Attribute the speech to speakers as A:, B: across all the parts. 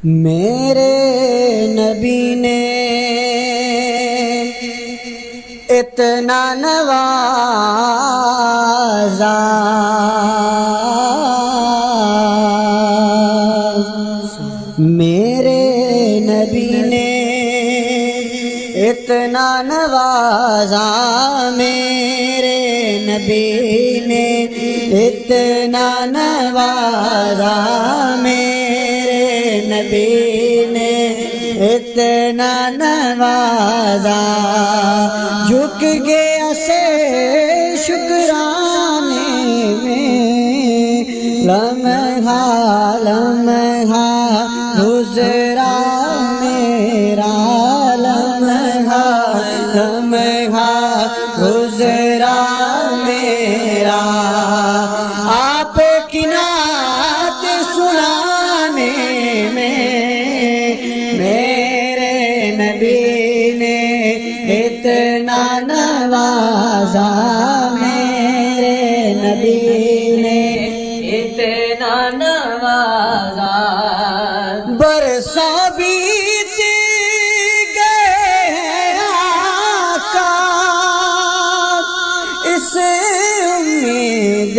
A: میرے نبی نے اتنا نوازا، میرے نبی نے اتنا نوازا، میرے نبی نے اتنا نوازا، میرے نبی نے اتنا نوازا، جھک گیا سے شکرانے میں، لمحہ لمحہ گزرا میرا، لمحہ لمحہ گزرا میرا، آپ کی نعت سنانے میں میرے نبی نے اتنا نوازا، میرے نبی نے اتنا نوازا، برسوں بیت گئے آقا، اس امید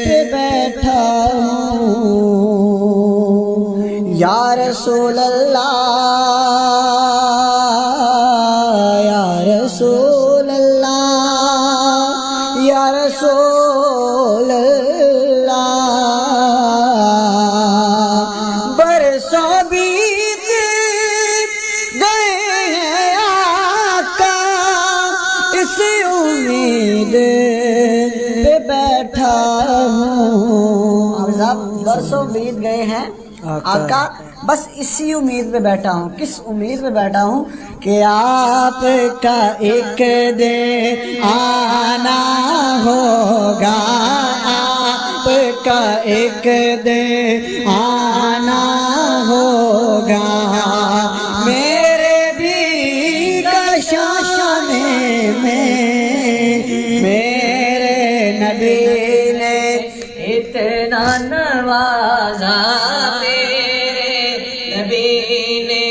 A: پہ بیٹھا ہوں، یا رسول اللہ، یا رسول اللہ، یا رسول اللہ، برسوں بیت گئے آقا، اس امید پہ بیٹھا ہوں، برسوں بیت گئے ہیں آقا، بس اسی امید پہ بیٹھا ہوں۔ کس امید پہ بیٹھا ہوں؟ کہ آپ کا ایک دن آنا ہوگا، آپ کا ایک دن آنا ہوگا، میرے بھی کشان میں میرے نبی نے اتنا نوازا، میرے نبی نے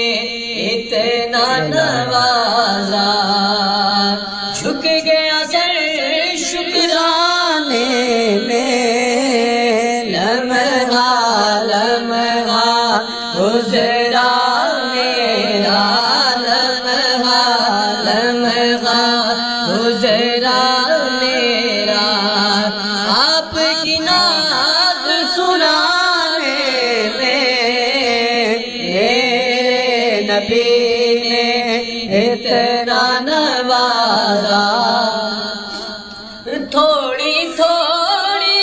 A: اتنا نوازا، جھک گیا سر شکرانے میں، لمحہ لمحہ گزرا میرا، لمحہ لمحہ گزرا میرا، آپ کی نعت سنانے میں میرے نبی نے اتنا نوازا، تھوڑی تھوڑی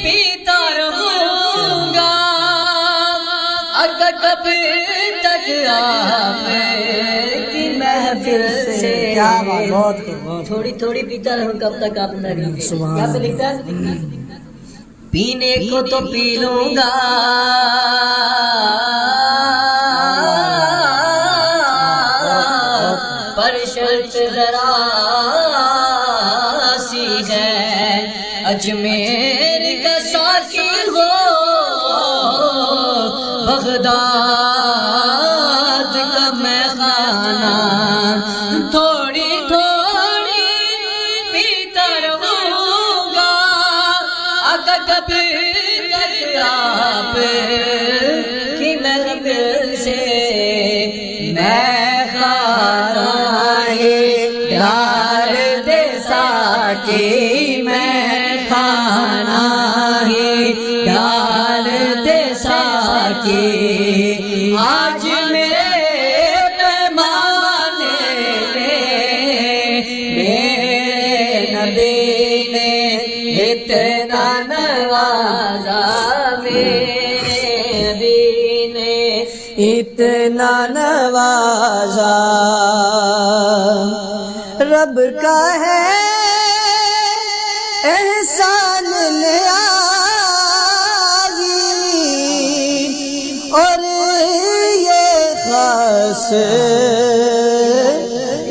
A: پیتا رہوں گا، اگر کب تک آپ کی محفل سے، تھوڑی تھوڑی پیتا رہوں کب تک آپ نہ رہیں۔ یہاں پہ لکھتا ہے پینے کو تو پی لوں گا، پر شرط ذرا سی ہے، اجمیر کا ساقی ہو، بغداد کا میخانہ، تھوڑی تھوڑی پیتا رہوں گا، اگر کبھی تک آپ کی محفل سے میں ڈال دے ساقی، میں کھانا ہی ڈال دے ساقی، آج میرے پیمانے میں میرے نبی نے اتنا نوازا، میرے نبی نے اتنا نوازا، رب کا ہے احسان نیازی، اور یہ خاص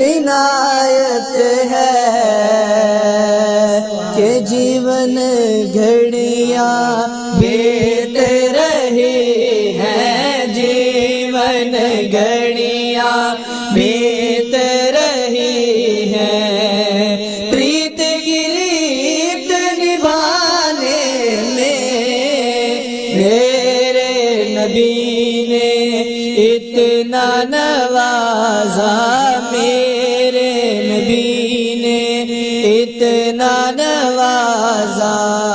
A: عنایت ہے کہ جیون گھڑیاں بیت رہی گھن گھڑیاں بیت رہی ہیں، پریت کی ریت نبھانے میں میرے نبی نے اتنا نوازا، میرے نبی نے اتنا نوازا۔